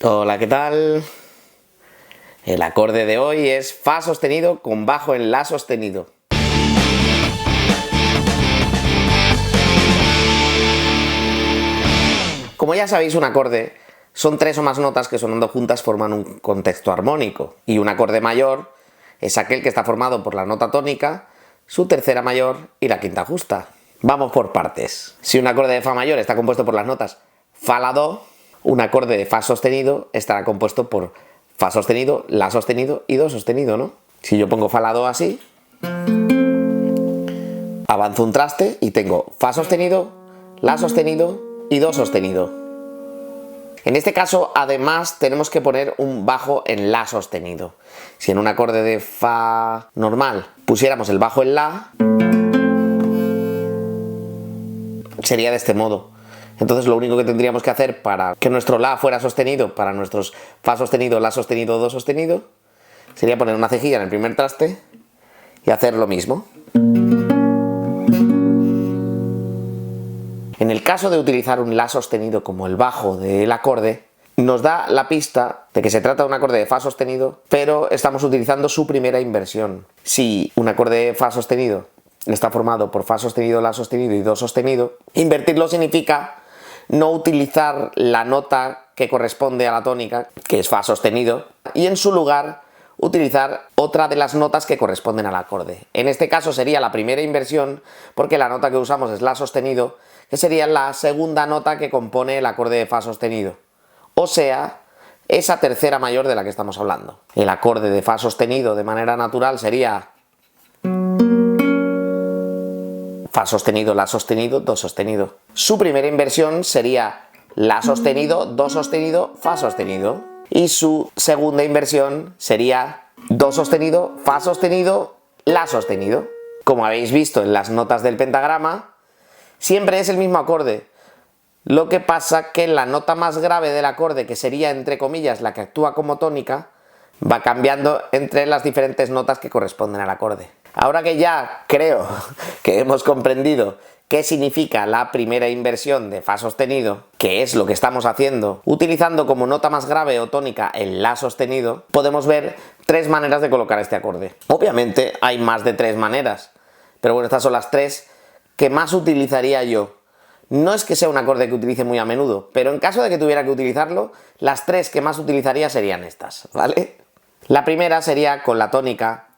Hola, ¿qué tal? El acorde de hoy es Fa sostenido con bajo en La sostenido. Como ya sabéis, un acorde son tres o más notas que sonando juntas forman un contexto armónico, y un acorde mayor es aquel que está formado por la nota tónica, su tercera mayor y la quinta justa. Vamos por partes. Si un acorde de Fa mayor está compuesto por las notas Fa, La, Do, un acorde de Fa sostenido estará compuesto por Fa sostenido, La sostenido y Do sostenido, ¿no? Si yo pongo Fa, La, Do así, avanzo un traste y tengo Fa sostenido, La sostenido y Do sostenido. En este caso, además, tenemos que poner un bajo en La sostenido. Si en un acorde de Fa normal pusiéramos el bajo en La, sería de este modo. Entonces lo único que tendríamos que hacer para que nuestro La fuera sostenido, para nuestros Fa sostenido, La sostenido, Do sostenido, sería poner una cejilla en el primer traste y hacer lo mismo. En el caso de utilizar un La sostenido como el bajo del acorde, nos da la pista de que se trata de un acorde de Fa sostenido, pero estamos utilizando su primera inversión. Si un acorde de Fa sostenido está formado por Fa sostenido, La sostenido y Do sostenido, invertirlo significa no utilizar la nota que corresponde a la tónica, que es Fa sostenido, y en su lugar utilizar otra de las notas que corresponden al acorde. En este caso sería la primera inversión, porque la nota que usamos es La sostenido, que sería la segunda nota que compone el acorde de Fa sostenido. O sea, esa tercera mayor de la que estamos hablando. El acorde de Fa sostenido de manera natural sería Fa sostenido, La sostenido, Do sostenido. Su primera inversión sería La sostenido, Do sostenido, Fa sostenido. Y su segunda inversión sería Do sostenido, Fa sostenido, La sostenido. Como habéis visto en las notas del pentagrama, siempre es el mismo acorde. Lo que pasa que la nota más grave del acorde, que sería entre comillas la que actúa como tónica, va cambiando entre las diferentes notas que corresponden al acorde. Ahora que ya creo que hemos comprendido qué significa la primera inversión de Fa sostenido, que es lo que estamos haciendo utilizando como nota más grave o tónica el La sostenido, podemos ver tres maneras de colocar este acorde. Obviamente hay más de tres maneras, pero bueno, estas son las tres que más utilizaría yo. No es que sea un acorde que utilice muy a menudo, pero en caso de que tuviera que utilizarlo, las tres que más utilizaría serían estas, ¿vale? La primera sería con la tónica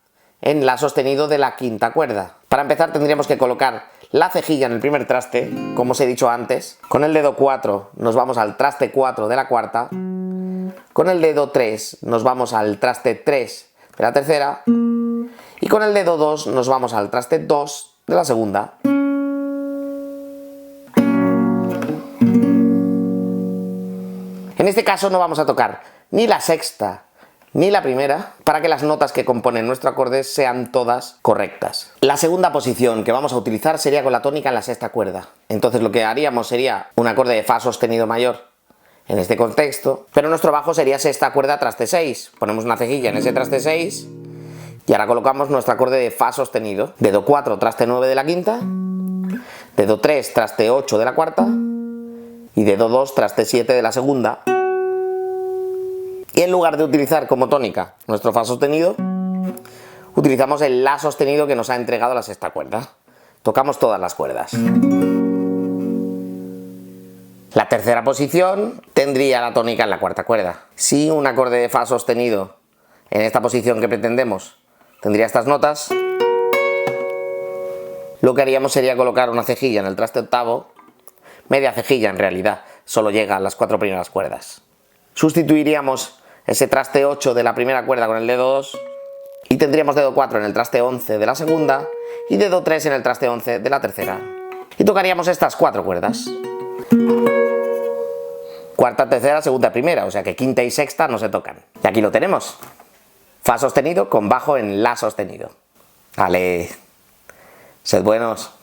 en La sostenido de la quinta cuerda. Para empezar tendríamos que colocar la cejilla en el primer traste, como os he dicho antes. Con el dedo 4 nos vamos al traste 4 de la cuarta. Con el dedo 3 nos vamos al traste 3 de la tercera. Y con el dedo 2 nos vamos al traste 2 de la segunda. En este caso no vamos a tocar ni la sexta ni la primera, para que las notas que componen nuestro acorde sean todas correctas. La segunda posición que vamos a utilizar sería con la tónica en la sexta cuerda. Entonces lo que haríamos sería un acorde de Fa sostenido mayor en este contexto, pero nuestro bajo sería sexta cuerda traste 6. Ponemos una cejilla en ese traste 6 y ahora colocamos nuestro acorde de Fa sostenido. Dedo 4 traste 9 de la quinta, dedo 3 traste 8 de la cuarta y dedo 2 traste 7 de la segunda. Y en lugar de utilizar como tónica nuestro Fa sostenido, utilizamos el La sostenido que nos ha entregado la sexta cuerda. Tocamos todas las cuerdas. La tercera posición tendría la tónica en la cuarta cuerda. Si un acorde de Fa sostenido en esta posición que pretendemos tendría estas notas, lo que haríamos sería colocar una cejilla en el traste octavo, media cejilla en realidad, solo llega a las cuatro primeras cuerdas. Sustituiríamos ese traste 8 de la primera cuerda con el dedo 2 y tendríamos dedo 4 en el traste 11 de la segunda y dedo 3 en el traste 11 de la tercera. Y tocaríamos estas cuatro cuerdas. Cuarta, tercera, segunda, primera, o sea que quinta y sexta no se tocan. Y aquí lo tenemos. Fa sostenido con bajo en La sostenido. Vale, sed buenos.